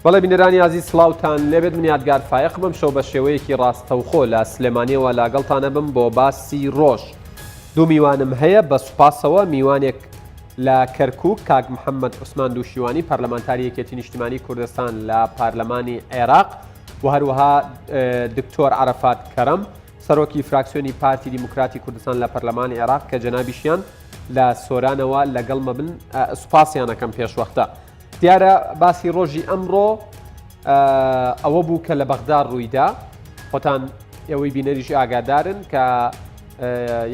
بەڵێ بینەرانی عزیز سڵاوتان لێبێت من یادگار فایق بم شەو بە شێوەیەکی ڕاستەوخۆ لە سلێمانیەوە لاگەڵتانە بم بۆ باسی ڕۆژ. دوو میوانم هەیە بە سوپاسەوە میوانێک لە کەرکووک کاک محەممەد عوسمان دووشیوانی پەرلەمانتاری یەکێتی نیشتیمانی کوردستان لە پارلەمانی عێراق و هەروەها دکتۆر عەرەفات کەرەم سەرۆکی فراکسیۆنی پارتی دیموکراتی کوردستان لە پەرلەمانی عێراق کە جەنابیشیان لە سۆرانەوە لەگەڵمە بن سوپاسیانەکەم پێشوەختە. دیارە باسی ڕۆژی ئەمڕۆ ئەوە بوو کە لە بەغداد ڕوویدا خۆتان ئەوەی بینەریش ئاگادارن کە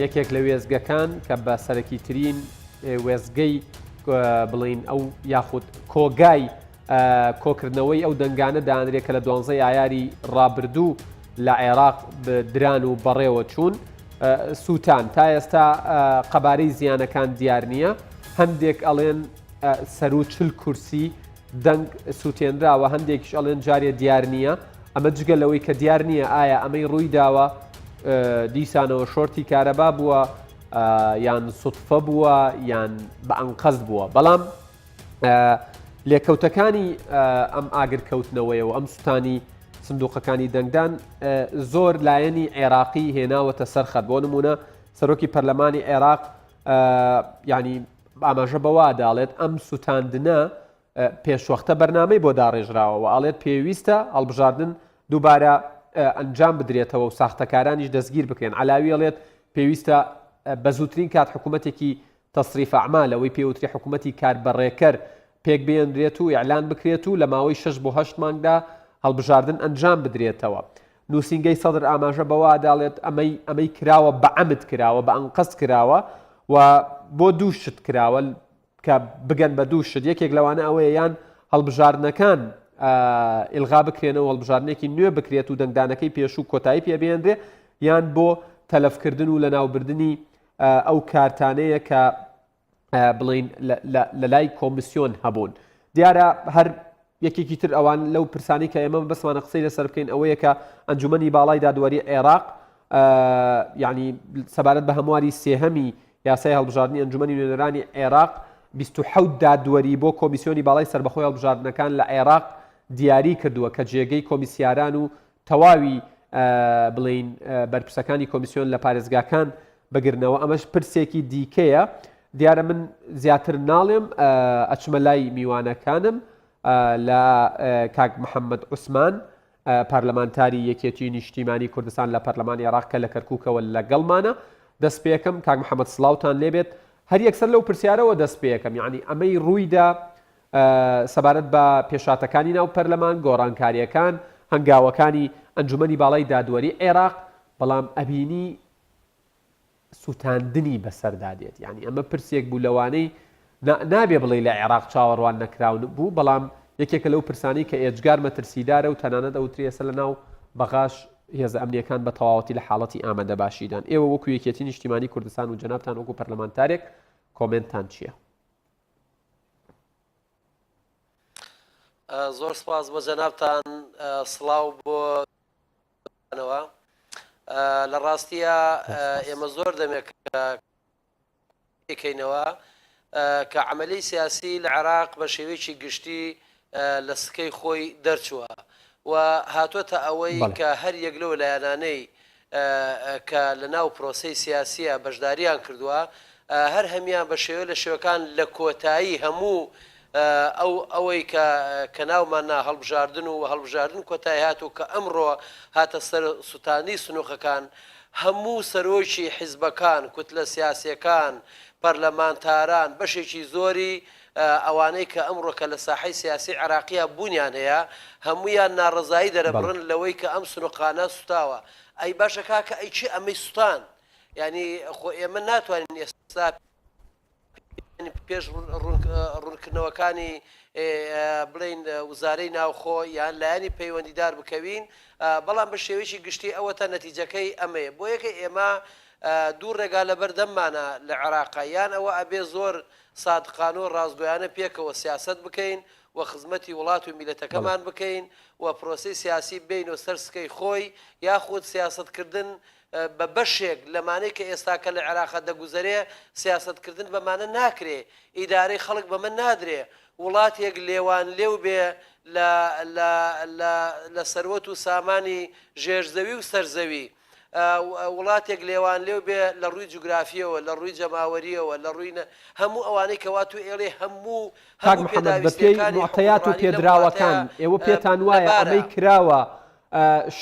یەکێک لە وێزگەکان کە بە سەرەکی ترین وێزگەی بڵین ئەو یاخود کۆگای کۆکردنەوەی ئەو دەنگانە دانرێت کە لە 12 ئایاری ڕابردوو لە عێراق دران و بەڕێوە چوون سووتان تا ئێستا قەبارەی زیانەکان دیار نییە هەندێک ئەڵێن سەر و چل کورسی دەنگ سووتێنراوە هەندێکیش ئەڵێن جارێ دیار نییە ئەمە جگە لەوەی کە دیار نییە ئایا ئەمەی ڕووی داوە دیسانەوە شۆرتی کارەبا بووە یان سوتفە بووە یان بە ئەنقەست بووە بەڵام لێکەوتەکانی ئەم ئاگرکەوتنەوەیەوە ئەم سووتانی سندوقەکانی دەنگدان زۆر لایەنی عێراقی هێناوەتە سەرخەت بۆ نمونە سەرۆکی پەرلەمانی عێراق ینی ئاماژە بەوە داڵێت ئەم سووتاندنە پێشوەختە بەرنامەی بۆ داڕێژراوەوە ئاڵێت پێویستە هەڵبژاردن دووبارە ئەنجام بدرێتەوە و ساختەکارانیش دەستگیر بکرێن علاوی ئەڵێت پێویستە بە زووترین کات حکوومەتێکی تەصریف ئەعمالەوەی پێوتری حکوومەتی کاربەڕێکەر پێک بێنرێت و ئیعلان بکرێت و لە ماوەی 6 بۆ 8 مانگدا هەڵبژاردن ئەنجام بدرێتەوە. نووسینگەی سەدر ئاماژە بەوە داڵێت ئەمەی کراوە بە عەمد کراوە بە ئەنقەست کراوە و بۆ دوو شت کراوە کە بگەن بە دوو شت یەکێک لەوانە ئەوەیە یان هەڵبژاردنەکان ئیلغا بکرێنەوە هەڵبژاردنێکی نوێ بکرێت و دەنگدانەکەی پێشوو کۆتایی پێبێنرێ یان بۆ تەلەفکردن و لە ناوبردننی ئەو کارتانەیە کە بڵین لە لای کۆمیسیۆن هەبوون. دیارە هەر یەکێکی تر ئەوان لەو پرسانی کە ئێمە بەسمانە قسەی لەسەر بکەین ئەوەیە کە ئەنجومەنی باڵای دادوەری عێراق یعنی سەبارەت بە هەمواری سێهەمی یاسای هەڵبژاردننی ئەنجومەنی نوێنەرانی عێراق 27 دادوەری بۆ کۆمیسیۆنی باڵای سەربەخۆی هەڵبژاردنەکان لە عێراق دیاری کردووە کە جێگەی کۆمیسیاران و تەواوی بڵین بەرپرسەکانی کۆمیسیۆن لە پارێزگاکان بگرنەوە ئەمەش پرسێکی دیکەیە. دیارە من زیاتر ناڵێم ئەچمە لای میوانەکانم لە کاک محەممەد عوسمان پارلەمانتاری یەکێتی نیشتیمانی کوردستان لە پەرلەمانی عێراق کە لە کەرکووکەوە لەگەڵمانە دەست پێکەم کاک محەممەد سڵاوتان لێبێت هەر یەکسەر لەو پرسیارەوە دەست پێکەم یعنی ئەمەی ڕوویدا سەبارەت بە پێشاتەکانی ناو پەرلەمان گۆڕانکاریەکان هەنگاوەکانی ئەنجومەنی باڵای دادوەری عێراق بەڵام ئەبینی سووتاندنی بەسەردادێت یعنی ئەمە پرسێک بوو لەوانەی نابێ بڵێ لە عێراق چاوەڕوان نەکراون بوو بەڵام یەکێکە لەو پرسانی کە ئێجگار مەترسیدارە و تەنانەت ئەوترێسە لە ناو بەغاش هێزە ئەمنیەکان بە تەواوەتی لە حاڵەتی ئامادە باشیدان. ئێوە وەکو یەکێتی نیشتیمانی کوردستان و جەنابتان وەکو پەرلەمانتارێک کۆمنتتان چییە؟ زۆر سپاس بۆ جەنابتان سڵاو بۆەوە لە ڕاستیە ئێمە زۆر دەمێکەکەینەوە کە عملی سیاسی لە عێراق بە شێوەیەکی گشتی لە سکەی خۆی دەرچووە و هاتوۆتە ئەوەی کە هەر یەک لەو لایەنانەی کە لە ناو پرۆسەی سیاسیە بەشداریان کردووە هەر هەمیان بە شێوە لە شێوەکان لە کۆتایی هەموو ئەوەی کە ناوماننا هەڵبژاردن و هەڵبژاردن کۆتایی هاتوو کە ئەمڕۆ هاتە سەر سووتانی سنووقەکان هەموو سەرۆکی حیزبەکان کوتلە سیاسیەکان پەرلەمانتاران بەشێکی زۆری ئەوانەی کە ئەمڕۆ کە لە ساحەی سیاسی عێراقیە بوونیان هەیە هەمویان ناڕزایی دەرەبڕن لەوەی کە ئەم سنووقانە سوتاوە ئەی باشە کاکە ئەی چی ئەمەی سوتان ینی خۆ ئێمە ناتوانین ئێستا پێش ڕوونکردنەوەکانی بڵین وزارەی ناوخۆ یان لایەنی پەیوەندیدار بکەوین بەڵام بە شێوەیەکی گشتی ئەوەتە نەتیجەکەی ئەمەیە بۆ یەکە ئێمە دوو ڕێگا لەبەر دەممانە لە عێراقا یان ئەوە ئەبێ زۆر سادقانە و ڕازگۆیانە پێکەوە سیاست بکەین و خزمەتی وڵات و میلەتەکەمان بکەین و پرۆسی سیاسی بین و سەرسکەی خۆی یاخود سیاستکردن بە بەشێک لەمانەی کە ئێستاکە لە عێراقا دەگوزارێ سیاستکردن بەمانە ناکرێ ئیدارەی خەڵک بەمە نادرێ وڵاتێک لێوان لێو بێ لە سەروەت و سامانی ژێرزەوی و سەرزەوی وڵاتێک لێوان لێو بێ لە ڕووی جوگرافیەوە لە ڕووی جەماوەریەوە لە ڕووی هەموو ئەوانەی کەوا تو ئێڵێ هەموو بەپێی معتەیات و پێدراوەکان ئێوە پێتان وایە ئەمەی کراوە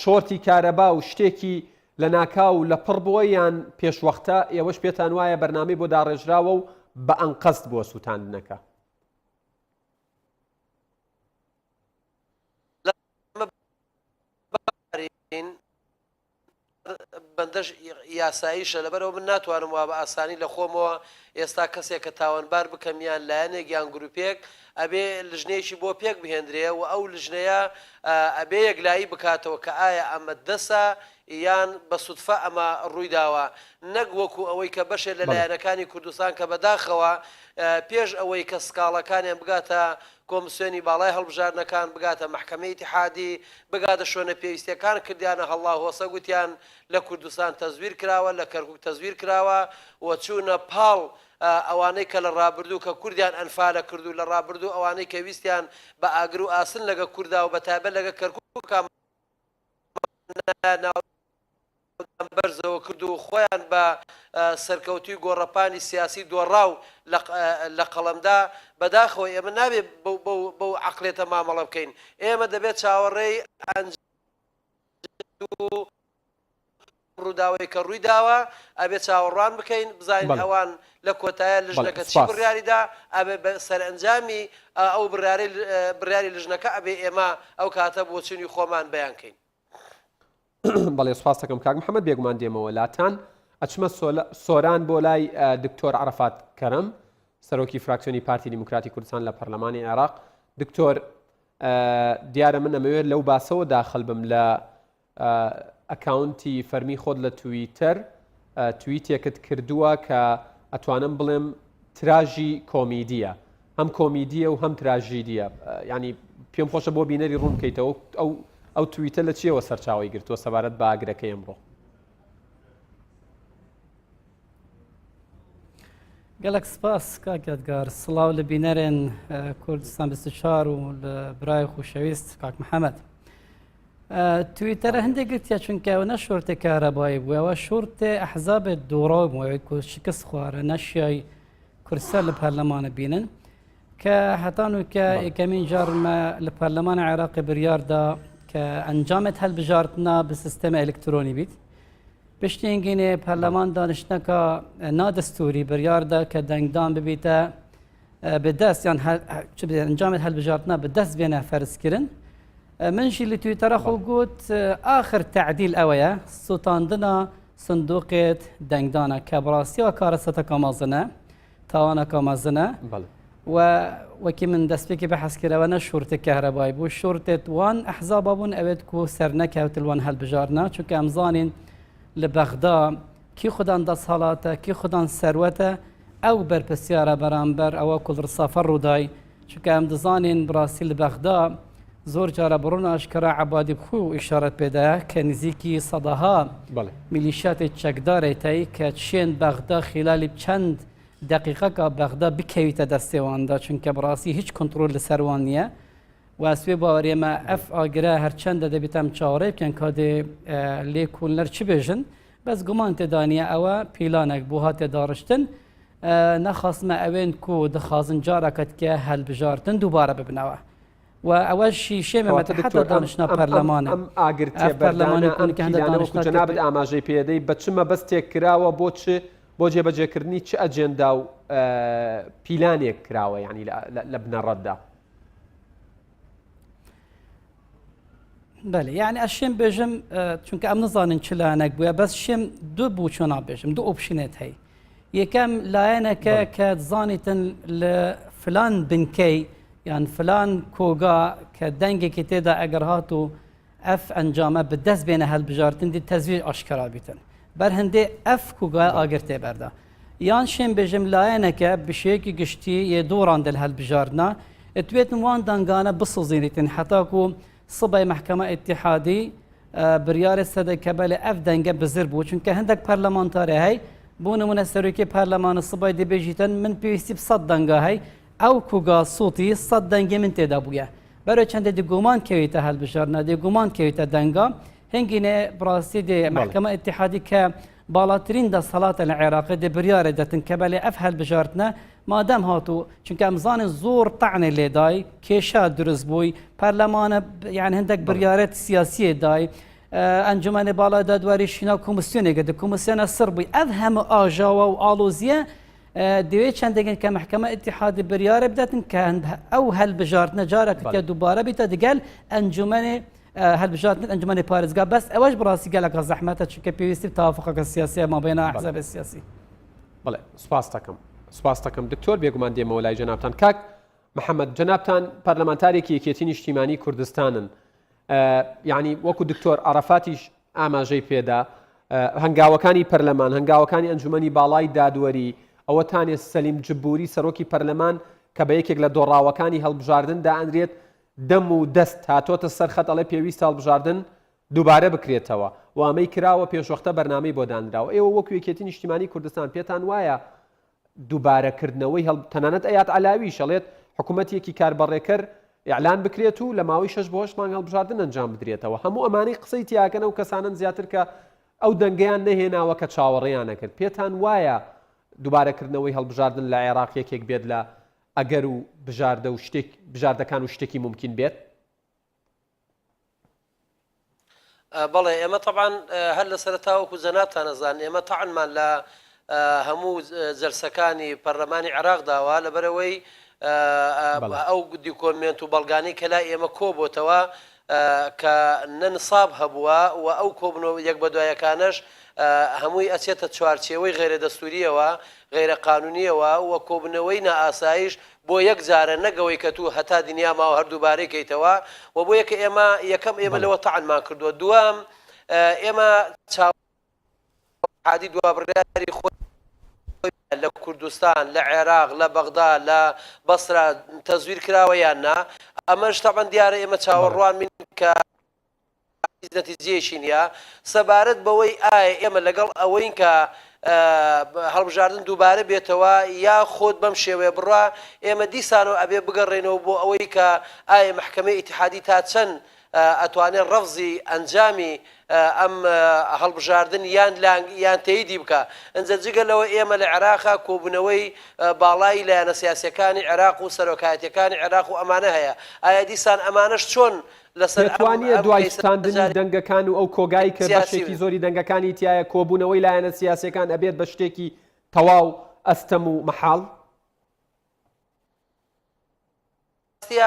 شۆرتی کارەبا و شتێکی لە ناکاو لە پڕ بووە یان پێشوەختە ئێوەش پێتان وایە بەرنامەی بۆ داڕێژراوە و بە ئەنقەست بۆ سووتاندنەکە بەندەش یاساییشە لەبەرەوە من ناتوانم وا بە ئاسانی لە خۆمەوە ئێستا کەسێک کە تاوانبار بکەمیان لایەنێک یان گروپێک ئەبێ لژنەیەکی بۆ پێک بهێنرێ و ئەو لژنەیە ئەبێ یەکلایی بکاتەوە کە ئایا ئەمە دەسە یان بە سوودفە ئەمە ڕوویداوە نەک وەکو ئەوەی کە بەشێ لە لایەنەکانی کوردستان کە بەداخەوە پێش ئەوەی کە سکاڵەکانیان بگاتە کۆمسیۆنی باڵای هەڵبژاردنەکان بگاتە محکەمەی ئیتیحادی بگاتە شوێنە پێویستیەکان کردیانە هەڵا هۆسە گوتیان لە کوردستان تەزویر کراوە لە کەرکووک تەزویر کراوە و چوونە پاڵ ئەوانەی کە لە ڕابردوو کە کوردیان ئەنفالە کردو لە ڕابردوو ئەوانەی کە ویستیان بە ئاگر و ئاسن لەگە کووردا و بەتایبەت لەگە کەرکووک بەرزەوە کردو و خۆیان بە سەرکەوتوی گۆڕەپانی سیاسی دۆڕاو لە قەڵەمدا بەداخەوە ئێمە نابێت بەو عەقلێتە مامەڵە بکەین ئێمە دەبێت چاوەڕێی ڕووداوی کە ڕووی داوە ئەبێت چاوەڕوان بکەین بزانین ئەوان لە کۆتایە لژنەکە چی بڕیاریدا ئەبێ بە سەرئەنجامی ئەو بڕیاری لژنەکە ئەبێ ئێمە ئەو کاتە بۆ چنی خۆمان بەیانکەین. بەڵێ سوپاس دەکەم کاک محەممەد بێگومان دێمەوە لاتان ئەچمە سۆران بۆ لای دکتۆر عەرەفات کەرەم سەرۆکی فراکسیۆنی پارتی دیموکراتی کوردستان لە پەرلەمانی عێراق. دکتۆر دیارە من ئەمەوێت لەو باسەوە داخل بم لە ئەکاونتی فەرمی خۆت لە تویتەر تویتێکت کردووە کە ئەتوانم بڵێم تراژی کۆمیدیە هەم کۆمیدیە و هەم تراژیدیە ینی پێم خۆشە بۆ بینەری ڕوون بکەیتەوە ئەو تویتە لە چیەوە سەرچاوی گرتووە سەبارەت بە ئاگرەکەی ئەمڕۆ. گەلک سپاس کاکەتگار سڵاو لە بینەرێن کوردستان 24 و لە برای خۆشەویست کاک محەممەد. تویتەرە هەندێک گرتیا چونکە ئەوە نە شۆرتێک کارەبایی بوو ئەوە شۆرتێ ئەحزابێت دووڕاو بووەوەی کو شکست خوارە نەشیای کورسەر لە پەرلەمانە بینن کە هەتان و کە یەکەمین جارمە لە پەرلەمانە عێراقی بڕیاردا کە ئەنجامێت هەڵبژاردنە بە سیستەمە ئەلکترۆنی بیت پشتینگینێ پەرلەمان دانیشتنەکە نادەستوری بڕیاردا کە دەنگدان ببیتە بەدەست یان ئەنجامێت هەڵبژاردنە بەدەست بێنە فەرزکردن. منشی لە تویتەرە خۆ گوت ئاخر تعدیل ئەوەیە سووتاندنە سندوقێت دەنگدانە کە بڕاستیەوە کارە سەتەکە مازنە تاوانەکە مازنە و وەکی من دەستپێکی بەحەزکردەوە نە شورتێک کارەبایی بوو شورتێت وان ئەحزابە بوون ئەوێت کو سەر نەکەوت وان هەڵبژاردنە چونکە ئەمزانین لە بەغدا کی خوددان دەسەڵاتە کی خوددان سەروەتە ئەو بەرپرسیارە بەرامبەر ئەوە کوڵڕسافە ڕوودای چونکە ئەم دەزانین بڕاستی لە بەغدا زۆر جارە بڕۆن ئاشکرا عەبادی بخو و ئیشارەت پێدایە کە نزیکی سەدەها میلیشیاتی چەکدارێتایی کە چێن بەغدا خلالی چەند دقیقەکە بەغدا بکەویتە دەستێواندا چونکە بڕاستی هیچ کۆنتڕۆل لەسەروان نییە واسوێ باوەڕێمە ئەف ئاگرا هەرچەندە دەبێتم چاوەڕێ بکەن کادێ لێ کولنەر چی بێژن بەس گومان تێدانە ئەوە پیلانێک بۆ هاتێ داڕشتن نەخواستمە ئەوێن کو دەخوازن جارەکەت کە هەڵبژاردن دووبارە ببنەوە و ئەوەشی شێمەمەتە حتا دانیشتنا پەرلەمانە ئەم ئاگرتێ بەرلەمانی جەنابەت ئاماژەی پێدەی بە چمە بەستێک کراوە بۆ جێبەجێکردنی چ ئەجێندا و پیلانێک کراوە ینی لە بنەڕەتدا. بەێ یعنی ئەشێم بێژم چونکە ئەم نزانین چ لایەنێک بووە بەس شێم دوو بوو چۆ نابێژم دوو ئۆپشنێت هەی یەکەم لایەنەکە کە زانیتن لە فلان بنکەی یان فلان کۆگا کە دەنگێکی تێدا ئەگەر هات و ئەف ئەنجامە بەدەست بێنە هەڵبژاردن دی تەزویر ئاشکرا بیتن بەر هەندێ ئەف کوگای ئاگر تێبەردا یان شێم بێژم لایەنەکە بشەیەکی گشتی یە دووڕان دل هەڵبژاردنا ئەتوێتن وان دەنگانە بسوزێنیتن حتاکو سبەی محکەمە ئیتیحادی بریار سەدەکە بە لە ئەف دەنگە بزر بوو چونکە هەندێک پەرلەمانتارە هەی بۆ نمونە سەرۆکی پەرلەمانە سبای دەبێژیتن من پێویستی 100 دەنگە هەی ئەو کوگا سووتی 100 دەنگی من تێدا بووە بەرە چەندە دیگومان کەویتە هەڵبژارنە دیگومان کەویتە دەنگە هەنگینێ بڕاستی دێ محکەمە ئیتیحادی کە باڵاترین دەسەڵاتە لە عێراقی دێ بریارە دەتن کە بەلێ ئەف هەڵبژاردنە مادەم هاتوو چونکە ئەمزانن زۆر تەعنێ لێدای کێشا دروست بووی پەرلەمانە یان هەندێک بریارەت سیاسیە دای ئەنجومەنی باڵای دادواری شینا کۆمسیۆنێکە دە کۆمسیۆنە سڕ بووی ئەف هەموو ئاژاوە و ئالۆزیە دەوێت چەندێکن کە محکەمە ئیتیحادی بریارە بدەتن کە ئەو هەڵبژاردنە جارێکە دووبارە بیتە دەگەل ئەنجومەنی هەڵبژاردن ئەنجومەنی پارێزگا بەس ئەوەش بڕاستی گەلەکە زەحمەتە چونکە پێویستی تەوافقەکە سیاسیە مابینە ئەحزاب سیاسی بەڵێ سوپاس دەکەم دکتۆر بێگومان دێمەوە لای جەنابتان کاک محەممەد جەنابتان پەرلەمانتارێکی یەکێتی نیشتیمانی کوردستانن یعنی وەکو دکتۆر عەرەفاتیش ئاماژەی پێدا هەنگاوەکانی پەرلەمان هەنگاوەکانی ئەنجومەنی باڵای دادوەری ئەوەتانێ سەلیم جبوری سەرۆکی پەرلەمان کە بە یەکێک لە دۆڕاوەکانی هەڵبژاردندا ئەندرێت دەم و دەست هاتۆتە سەر خەت ئەڵێ پێویستە هەڵبژاردن دووبارە بکرێتەوە و ئەمەی کراوە پێشوەختە بەرنامەی بۆ دانراوە ئێوە وەکو یەکێتی نیشتیمانی کوردستان پێتان وایە دووبارەکردنەوەی تەنانەت ئەیات عەلاوی شەڵێت حکوومەتێکی کاربەڕێکەر ئیعلان بکرێت و لە ماوەی 6 بۆ 8 مانگ هەڵبژاردن ئەنجام بدرێتەوە هەموو ئەمانەی قسەی تیاکەنە و کەسانن زیاتر کە ئەو دەنگەیان نەهێناوە کە چاوەڕێیان نەکرد پێتان وایە دووبارەکردنەوەی هەڵبژاردن لە عێراق یەکێک بێت لە ئەگەر و بژاردەکان و شتێکی ممکن بێت بەڵێ ئێمە طبعاً هەر لە سەرەتاوەکو زەناتان نەزان ئێمە تەعنمان لە هەموو جەلسەکانی پەرلەمانی عێراق داوە لەبەرەوەی ئەو دیکۆمنت و بەڵگانی کە لای ئێمە کۆبووتەوە کە نەنساب هەبووە و ئەو کۆبنەوە یەک بە دوایەکانش هەمووی ئەچێتە چوارچێوەی غێرە دەستوریەوە غێرە قانونیەوە وە کۆبنەوەی نائاسایش بۆ یەک جارە نەگەوەی کە تو هەتا دنیا ماوە هەردووبارەی کەیتەوە و بۆ یەکە ئێمە یەکەم ئێمە لەوە تەعنمان کردووە دووەم ئێمە چاوەڕێی دوابڕیاری خۆی لە کوردستان لە عێراق لە بەغدا لە بەسرا تەزویر کراوە یان نا ئەمەش تەبەن دیارە ئێمە چاوەڕوان من کە نەتیجەیەکی نییە سەبارەت بەوەی ئایا ئێمە لەگەڵ ئەوەی کە هەڵبژاردن دووبارە بێتەوە یا خۆت بەم شێوەیە بڕوا ئێمە دیسانەوە ئەبێ بگەڕێنەوە بۆ ئەوەی کە ئایا محکەمەی ئیتیحادی تا چەند ئەتوانێت ڕەفزی ئەنجامی ئەم هەڵبژاردن یان تەییدی بکە ئەنجە جگەلەوە ئێمە لە عێراقا کۆبوونەوەی باڵای لایەنە سیاسیەکانی عێراق و سەرۆکایەتیەکانی عێراق و ئەمانە هەیە ئایا دیسان ئەمانەش چۆن دەتوانێت دوای ستاندنی دەنگەکان و ئەو کۆگایی کە بەشێکی زۆری دەنگەکانی تایە کۆبوونەوەی لایەنە سیاسیەکان ئەبێت بە شتێکی تەواو ئەستەم و مەحاڵ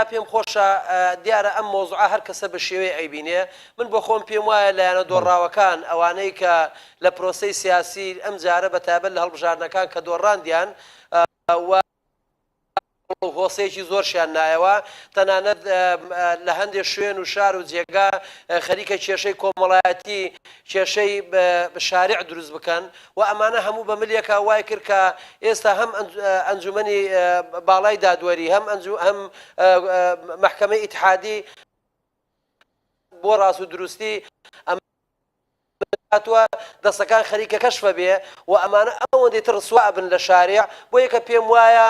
پێم خۆشە دیارە ئەم مۆزوعە هەر کەسە بە شێوەیە ئەیبینێ من بۆ خۆم پێم وایە لایەنە دۆڕاوەکان ئەوانەی کە لە پرۆسەی سیاسی ئەم جارە بەتایبەت لە هەڵبژاردنەکان کە دۆڕاندیان هۆسەیەکی زۆرشیان نایەوە تەنانەت لە هەندێک شوێن و شار و جێگا خەریکە کێشەی کۆمەڵایەتی کێشەی شارع دروست بکەن و ئەمانە هەموو بە ملیەکە وای کرد کە ئێستا هەم ئەنجومەنی باڵای دادوەری هەم محکەمەی ئیتیحادی بۆ ڕاست و دروستی هاتووە دەستەکان خەریکە کەشفە بێ و ئەمانە ئەوەندەی ڕسوا بن لە شارع بۆ یەکە پێم وایە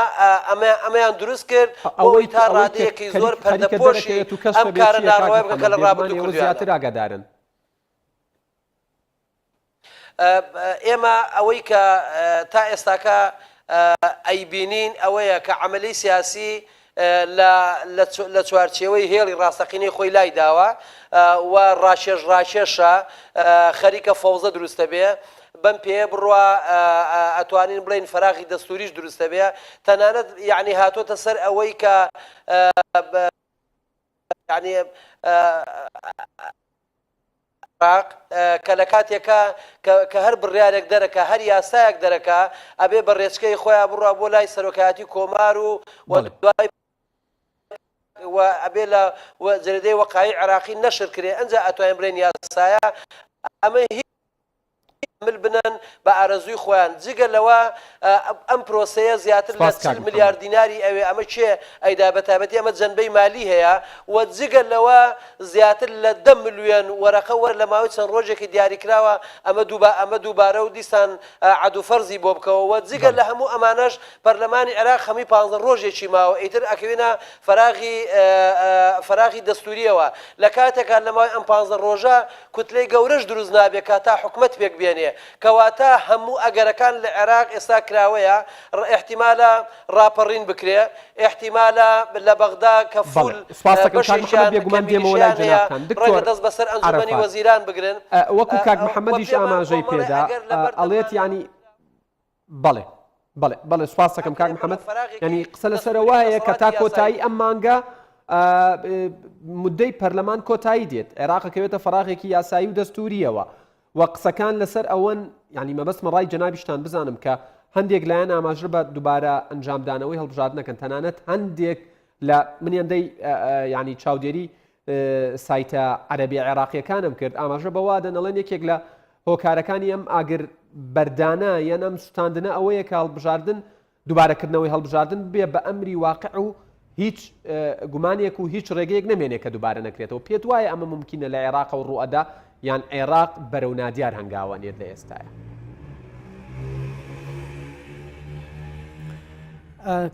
ئەمەیان دروست کرد ئەوەی تا ڕادەیەکی زۆر پەردەپۆشی ئەم کارە ناڕەوای بکە کە لە ڕابردوو زیاتر ئاگادارن ئێمە ئەوەی کە تا ئێستاکە ئەیبینین ئەوەیە کە عەمەلەی سیاسی لە چوارچێوەی هێڵی ڕاستەقینەی خۆی لای داوە و ڕاکێشە خەریکە فەوزە دروستە بێ بەم پێ بڕوا ئەتوانین بڵین فەراغی دەستوریش دروستە بێ تەنانەت یعنی هاتۆتە سەر ئەوەی کە یعنی کە لە کاتێکە کە هەر بڕیارێک دەرەکە هەر یاسایەک دەرەکە ئەبێ بە ڕێچکەی خۆیان بڕوا بۆ لای سەرۆکایەتی کۆمار و دوای ئەبێ لە جەریدەی وەقایی عێراقی نەشر کرێ ئەنجا ئەتوانین بڵێن یاسایە ئەمە مل بنن بە ئارەزووی خۆیان جگە لەوە ئەم پرۆسەیە زیاتر لە 40 میلیارد دیناری ئەوێ ئەمە چێ ئەیدا بەتابەتی ئەمە جەنبەی مالی هەیە و جگە لەوە زیاتر لە 10 ملیۆن وەرەقە وەر لە ماوەی چەند ڕۆژێکی دیاریکراوە ئەمە دووبارە و دیسان عەدو فەرزی بۆ بکەوە جگە لە هەموو ئەمانەش پەرلەمانی عێراق هەمی 15 ڕۆژێکی ماوە ئیتر ئەکەوێنە فەراغی دەستوریەوە لە کاتێکا لە ماوەی ئەم 15 ڕۆژە کوتلەی گەورەش دروست نابێت کە تا حکومەت پێک بێنێ کەواتە هەموو ئەگەرەکان لە عێراق ئێستا کراوەیە احتیمالە ڕاپەڕین بکرێ احتیمالە لە بەغدا کە فول ڕێگە دەست بەسەر ئەنجومەنی وەزیران بگرن وەکو کاک محەممەدیش ئاماژەی پێدا ئەڵێت ینی بەڵێ سواس دەکەم کاک محەممەد ینی قسە لەسەرەوە هەیە کە تا کۆتایی ئەم مانگە مدەی پەرلەمان کۆتایی دێت عێراقەکەوێتە فەراغێکی یاسایی و دەستوریەوە و قسەکان لەسەر ئەوەن ینی مەبەستمە ڕای جەنابیشتان بزانم کە هەندێک لایەن ئاماژە بە دووبارە ئەنجامدانەوەی هەڵبژاردنەکەن تەنانەت هەندێک لە منیەندەی ینی چاودێری سایتە عەرەبی عێراقیەکانم کرد ئاماژە بەوا دەنەڵێن یەکێک لە هۆکارەکانی ئەم ئاگر بەردانە یان ئەم سوتاندنە ئەوەیە کە هەڵبژاردن دووبارەکردنەوەی هەڵبژاردن بێ بە ئەمری واقع و هیچ گومانێک و هیچ ڕێگەیەک نەمێنێت کە دووبارە نەکرێتەوە پێت وایە ئەمە ممکنە لە عێراق و ڕوئەدا یان عێراق بەرەو نادیار هەنگاوانێت لە ئێستاە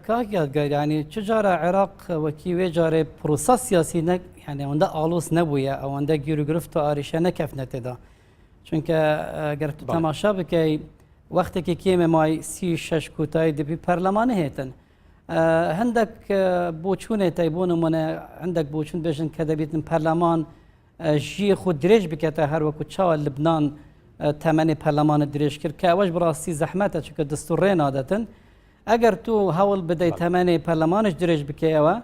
کاک یادگەریانی چ جارە عێراق وەکی وێ جارێ پرۆسە سیاسی یعنی ئەوەندە ئاڵۆس نەبووە ئەوەندە گیرروگرفت و ئاریشە نەکەفنە تێدا چونکە گەر تەماشا بکەی وەختێکی کێمە مای 36 کوتایی دەبی پەرلەمانە هێتن هەندێک بۆچوونێتای بۆ نمونە هەندێک بۆچون بێژن کە دەبێتن پەرلەمان ژی خود درێژ بکەتە هەروەکو چاوە لبنان تەمەنی پەرلەمانە درێژ کرد کە ئەوەش بڕاستی زەحمەتە چونکە دەستور ڕێ نادەتن ئەگەر تو هەوڵ بدەیت تەمەنی پەرلەمانش درێژ بکەیەوە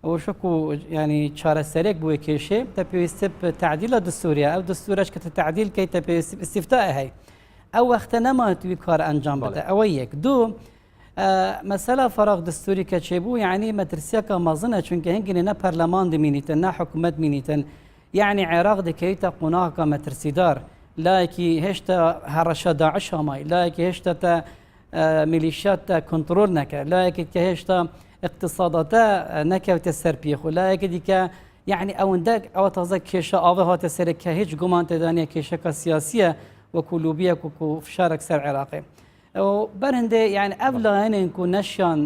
ئەوە شکو ینی چارەسەرێک بووە کێشێ تە پێویستە تعدیلە دستوریە ئەو دستورەش کە تعدیل کەیتە پێویستی استیفتاء هەی ئەو وەختە نەماتوی کار ئەنجام بدە ئەوە یەک دوو مەسەلا فراغ دستوری کە چێبوو یعنی مەترسیەکە مەزنە چونکە هەنگێنێ نە پەرلەمان دمینیتن نە حکومەت مینیتن یعنی عێراق دەکەیتە قوناغەکە مەترسیدار لایەکی هێشتا هەڕەشە داعش هەمای لایەکی هێشتا تە میلیشیات تە کۆنتڕۆل نەکرد لایەکی کە هێشتا اقتصاداتە نەکەوتە سەر پێخ و لایەکە دیکە یعنی ئەوەندە ئەوە تازە کێشە ئاوە هاتە سەرێک کە هیچ گومان تێدانە کێشەکە سیاسیە وەکو لوبیە وەکو فشارێک سەر عێراقی بەرهەندێ یعنی ئەو لایەنێن و نەشیان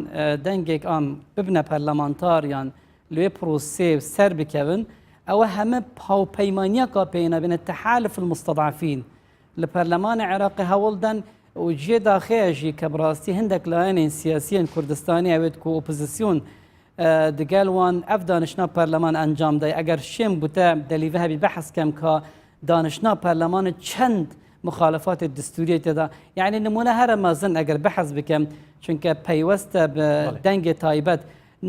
دەنگێک ئام ببنە پەرلەمانتاریان لێ پرۆسێ سەر بکەون ئەوە هەمە پاوپەیمانیەکە پێینە بنە تەحالف المستضعفین لە پەرلەمانی عێراقی هەوڵدان و جێ داخەیەژی کە بڕاستی هەندێک لایەنێن سیاسیەن کوردستانی ئەوێت و ئۆپۆزیسیۆن دەگەل وان ئەف دانشنا پەرلەمان ئەنجام دای ئەگەر شێم بوتە دەلیڤە هەبی بەحەس کەم کە دانشنا پەرلەمانە چەند مخالفات دستوری تێدا یعنی نمونە هەرە مەزن ئەگەر بەحەس بکەم چونکە پەیوەستە بە دەنگی تایبەت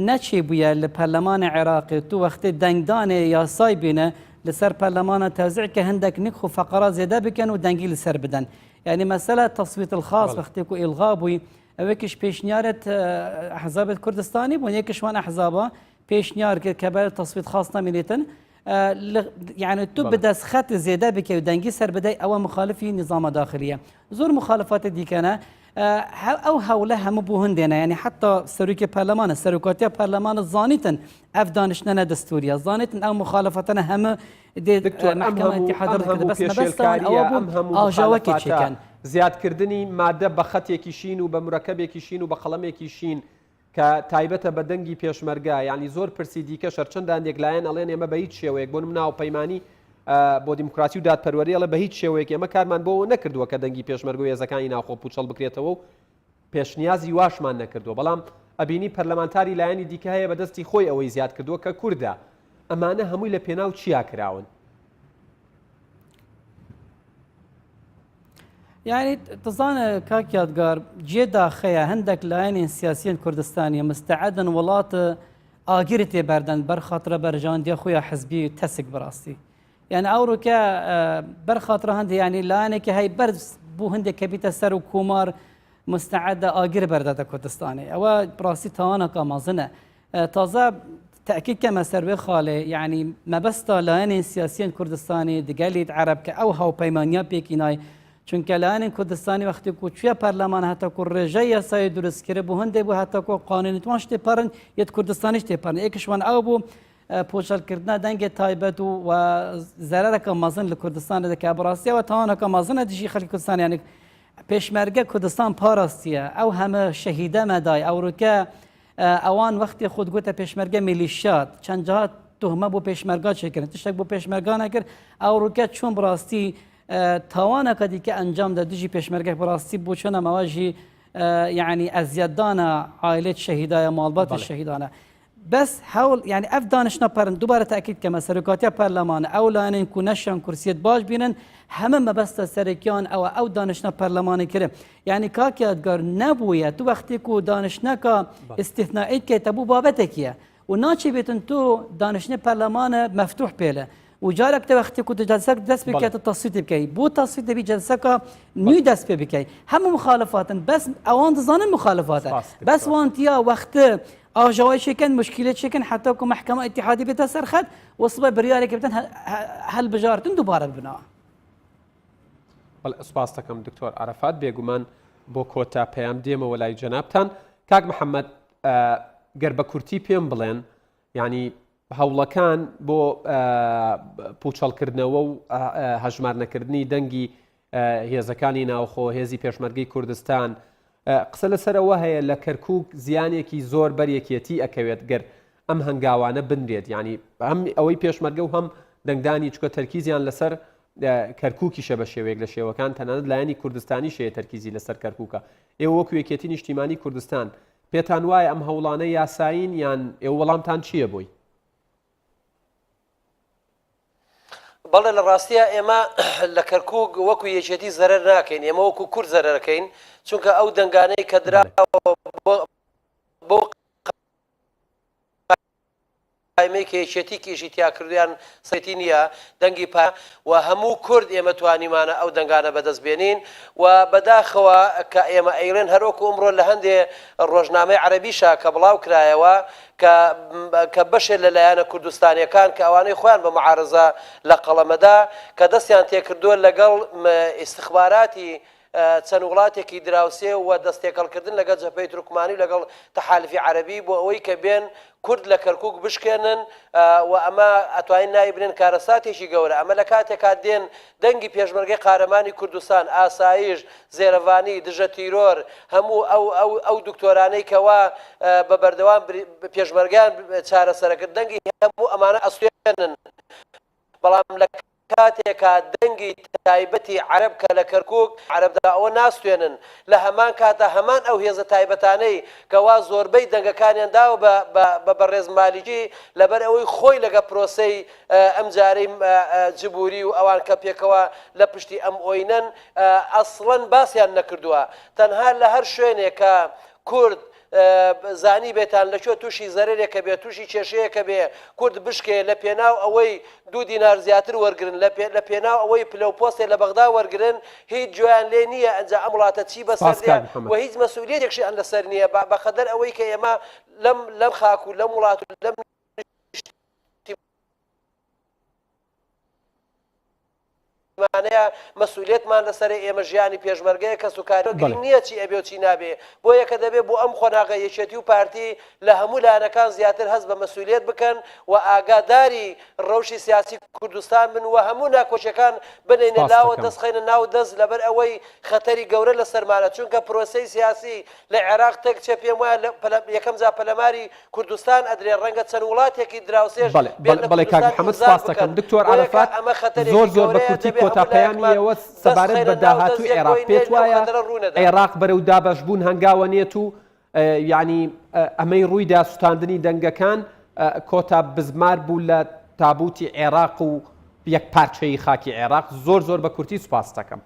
نەچێ بووە لە پەرلەمانی عێراقی تو وەختی دەنگدانێ یاسای بینە لەسەر پەرلەمانە تەوزیع کە هەندێک نرخ و فەقەرە زێدە بکەن و دەنگی لەسەر بدەن یعنی مەسەلە تەصویت الخاص وەختێک و ئیلغا بووی ئەوەکیش پێشنیارت ئەحزابێت کوردستانی بوون یەکیشوان ئەحزابە پێشنیار کرد کە بەر تەصویت خاص نامێنێتن يعني تو بدەست خەت زێدە بکە و دەنگی سەر بدەی ئەوە مخالفی نظامە داخلیە زۆر مخالفاتی دیکەنە ئەو هەولە هەموو بوو هەندێنە ینی حتا سەرروکی پەرلەمانە سەرۆکاتیە پەرلەمانە زانیتن ئەف دانشتنە دەستوریە زانیتن ئەو مخالفتەنە هەمە ئاژاوەکی چێکەن زیادکردنی مادە بە خەتێکی شین و بە مرەکەبێکی شین و بە قەڵەمێکی شین کە تایبەتە بە دەنگی پێشمەرگا ینی زۆر پرسی دیکە شەرچەندان یەکلایەن ئەڵێن ئێمە بە هیچ شێوەیەک بۆ ناو پەیمانی بۆ دیموکراسی و دادپەروەری ئەڵێ بە هیچ شێوەیەک ئێمە کارمان بۆ نەکردووە کە دەنگی پێشمەرگ و هێزەکانی ناوخۆ پوچەڵ بکرێتەوە و پێشنیازی واشمان نەکردووە بەڵام ئەبینی پەرلەمانتاری لایەنی دیکە هەیە بەدەستی خۆی ئەوەی زیاد کردووە کە کووردە ئەمانە هەمووی لە پێناو چیا کراون يعني تظن كاك يادقار جيدا خيا هندك لاين سياسيين كردستانية مستعدا ولات آجرتي بردن برخاطر برجان دي خويا حزبي تسك براستي يعني أوروكا برخاطر هندي يعني لاينك هاي برز بو هندي كبيتا سر وكومار مستعدة آجر بردة كردستاني أو براستي تانا كمازنة تازا تأكيد كما سروي خالي يعني ما بس لاين سياسيين كردستاني دقاليد عرب كأو هاو بيمانيا بيكيناي چونکە لایەنی کوردستانی وەختی و چویە پەرلەمان هەتاکو ڕێژەی یاسایی دروستکرد بوو هەندێک بوو هەتاکو قانونیتوان تێپەڕن یەت کوردستانیش تێپەڕن یەکیشوان ئەو بوو پۆشەلکردنا دەنگێ تایبەت و زەرەرەکە مەزن لە کوردستان دەکا بەڕاستیەوە تاوانەکە مەزنە دژی خەڵکی کوردستان یعنی پێشمەرگە کوردستان پاراستیە ئەو هەمە شەهیدە مەدای ئەوروکە ئەوان وەختی خود گوتە پێشمەرگە میلیشیات چەند جاهات تهمە بۆ پێشمەرگا چێکردن تشتێک بۆ پێشمەرگا نەکرد ئەوروکە چۆن بڕاستی تاوانەکە دیکە ئەنجام دە دژی پێشمەرگە بڕاستی بۆ چۆنە مەواژی یعنی ئەزیەتدانە عائلێت شەهیدایە ماڵباتی شەهیدانە بس هەوڵ یعنی ئەف دانیشتە پەرن دووبارە تاکید کەمە سەرۆکاتیە پەرلەمانە ئەو لایەنین کو نەشیان کورسیت باش بینن هەمە مەبەستە سەرەکیان ئەوە ئەو دانیشتە پەرلەمانی کرد یعنی کاکیاتگار نەبوویە تو وەختی و دانیشتەکە استثنائیت کێتە بوو بابەتێکیە و ناچی بێتن تو دانیشتنی پەرلەمانە مەفتوح پێلە و جارێک تە وەختی و جەلسەک دەست بکەیتە تەسویتی بکەی بۆ تەسویت دەبی جەلسەکە نوێی دەست پێ بکەی هەموو مخالفاتن بەس ئەوان دەزانن مخالفاتە بەس وانتیا وەختە ئاژاوای شێکن مشکلێت شێکن حتاکو محکمە ئیتیحادی بێتە سەرخەت وەسبە بڕیارێکی بتن هەڵبژاردن دووبارە بنەوە سپاس دەکەم دکتۆر عەرەفات بێگومان بۆ کۆتا پەیام دێمەوە لای جەنابتان کاک محەممەد گەر بە کورتی پێم بڵێن ینی هەوڵەکان بۆ پوچەڵکردنەوە و هەژمارنەکردنی دەنگی هێزەکانی ناوخۆ هێزی پێشمەرگەی کوردستان قسە لەسەرەوە هەیە لە کەرکووک زیانێکی زۆر بەریەکێتی ئەکەوێت گەر ئەم هەنگاوانە بنرێت ینی هەم ئەوەی پێشمەرگە و هەم دەنگدانی چکە تەرکیزیان لەسەر کەرکووکیشە بە شێوەیەک لە شێوەکان تەنانەت لایەنی کوردستانی شەیە تەرکیزی لەسەر کەرکووکە ئێوە وەکو یەکێتی نیشتیمانی کوردستان پێتان وایە ئەم هەوڵانە یاساین یان ئێوە وەڵامتان چییە بۆی؟ بەڵێ لە ڕاستیە ئێمە لە کەرکووک وەکو یەکێتی زەرەر ناکەین ئێمە وەکو کورد زەرەرەکەین چونکە ئەو دەنگانەی کە دراوە بۆ قایمەی کە یەکێتی کێشی تیاکردیان سەیتی نییە دەنگی پا و هەموو کورد ئێمە توانیمانە ئەو دەنگانە بەدەست بێنین و بەداخەوە کە ئێمە ئەیڵێن هەروەکو ئەمڕۆ لە هەندێ ڕۆژنامەی عەرەبیشە کە بڵاو کرایەوە کە بەشێ لەلایەنە کوردستانیەکان کە ئەوانەی خۆیان بە معارەزە لە قەڵەمەدا کە دەستیان تێکردووە لەگەڵ ئیستخباراتی چەند وڵاتێکی دراوسێ و دەستێکەڵکردن لەگەڵ جەبهەی تورکمانی و لەگەڵ تەحالفی عەرەبی بۆ ئەوەی کە بێن کورد لە کەرکووک بشکێنن و ئەمە ئەتوانین نایبرێن کارەساتێکی گەورە ئەمە لە کاتێکا دێن دەنگی پێشمەرگەی قارەمانی کوردستان ئاسایش زێرەڤانی دژە تیرۆر هەموو ئەو دکتۆرانەی کەوا بە بەردەوام پێشمەرگیان چارەسەرەکرد دەنگی هەموو ئەمانە ئەسوێنن بەڵام لە کاتێکا دەنگی تایبەتی عەرەب کە لە کەرکووک عەرەبدا ئەوە ناستوێنن لە هەمان کاتە هەمان ئەو هێزە تایبەتانەی کەوا زۆربەی دەنگەکانیان داوە بە بەڕێزمالیکی لەبەر ئەوەی خۆی لەگە پرۆسەی ئەم جارەی جبووری و ئەوان کە پێکەوە لە پشتی ئەم ئۆینەن ئەسڵەن باسییان نەکردووە تەنها لە هەر شوێنێکە کورد زانی بێتان لەکوێ تووشی زەرێکە بێ تووشی کێشەیەکە بێ کورد بشکێ لە پێناو ئەوەی 2 دینار زیاتر وەرگرن لە پێناو ئەوەی پلەپۆستێ لە بەغدا وەرگرن هیچ جویان لێ نییە ئەنجا ئەم وڵاتە چی بەسەر و هیچ مەسئولیەتێکشیان لەسەر نییە بەخەدەر ئەوەی کە ئێمە لەم خاک و لەم وڵات و لەم مانەیە مەسئولیەتمان لەسەر ئێمە ژیانی پێشمەرگەیە کە سوکاری گرنگ نییە چی ئەبێ و چی نابێ بۆ یەکە دەبێت بۆ ئەم خۆناغە یەکێتی و پارتی لە هەموو لایەنەکان زیاتر هەست بە مەسئولیەت بکەن و ئاگاداری ڕەوشی سیاسی کوردستان بن و هەموو ناکۆچیەکان بنێنە لاوە دەستخەینە ناو دەست لەبەر ئەوەی خەتەری گەورە لەسەرمانە چونکە پرۆسەی سیاسی لە عێراق تێک چێ پێم وایە یەکەم جا پەلەماری کوردستان ئەدرێ ڕەنگە چەند وڵاتێکی دراوسێش بەڵێ کاک محەممەد سپاس دەکەم دکتۆر عەرەفات زۆر بە کورتی کۆتا پەیامی ئێوە سەبارەت بە داهاتووی عێراق پێت وایە عێراق بەرەو دابەشبوون هەنگاوە نێت و یعنی ئەمەی ڕوویدا سوتاندنی دەنگەکان کۆتا بزمار بوو لە تابوتی عێراق و یەک پارچەی خاکی عێراق زۆر بە کورتی سوپاس دەکەم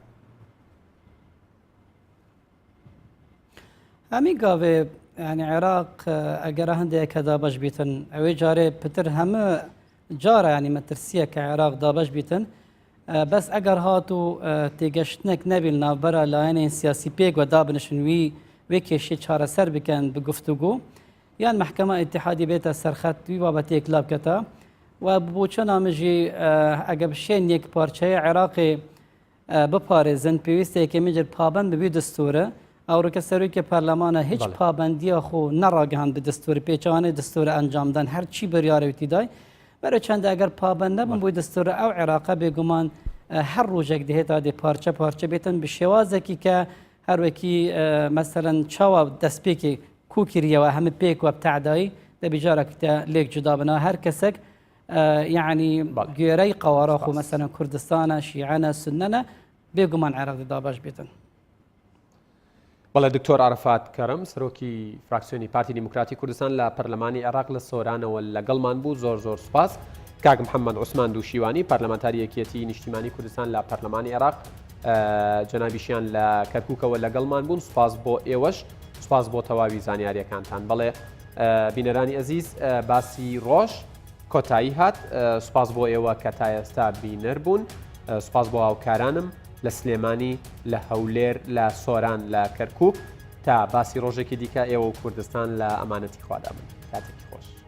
هەمی گاوێ ینی عێراق ئەگەرە هەندێک کە دابەش بیتن ئەوەی جارێ پتر هەمە جارە ینی مەترسیە کە عێراق دابەش بیتن بەس ئەگەر هات و تێگەشتنێک نەبیل ناوبەرە لایەنێن سیاسی پێک و دابنشن وێ کێشی چارەسەر بکەن بگفتوگو یان محکمە ئیتیحادی بێتە سەرخەت وی بابەتێک لا بکەتە و بۆ چۆن ئامژی ئەگە بشێن یەک پارچەیە عێراقی بپارێزن پێویستە یەکێمیجر پابند ببی دستورە ئەوڕکە سەرۆکی پەرلەمانە هیچ پابندیە خۆ نەڕاگەهاند بە دستوری پێچوانەی دستورە ئەنجامدان هەرچی بڕیارەوتی دای بەرە چەندە ئەگەر پابند نەبن بۆی دستورە ئەو عێراقە بێگومان هەر ڕۆژێک دەهێتا دێ پارچە پارچە بێتن بە شێوازێکی کە هەروەکی مەسەرەن چاوە دەستپێکی کوکریەوە هەمە پێک وە بتەعدایی دەبیجارەکتە لێک جودا بنا هەر کەسێک یعنی گوێرەی قەوارەخ و مەسەرەن کوردستانە شیعانە سنەنە بێگومان عێراق دەدا باش بێتن. بەڵێ دکتۆر عەرەفات کەرەم سەرۆکی فراکسیۆنی پارتی دیموکراتی کوردستان لە پەرلەمانی عێراق لە سۆرانەوە لەگەڵمان بوو زۆر زۆر سوپاس. کاک محەممەد عوسمان دووشیوانی پەرلەمانتاری یەکێتی نیشتیمانی کوردستان لە پەرلەمانی عێراق جەنابیشیان لە کەرکووکەوە لەگەڵمان بوون سوپاس بۆ ئێوەش سوپاس بۆ تەواوی زانیاریەکانتان. بەڵێ بینەرانی ئەزیز باسی ڕۆژ کۆتایی هات سوپاس بۆ ئێوە کە تا ئێستا بینەر بوون سوپاس بۆ هاوکارانم لە سلێمانی لە هەولێر لە سۆران لە کەرکووک تا باسی ڕۆژێکی دیکە ئێوە و کوردستان لە ئەمانەتی خوادامن کاتێکی خۆش.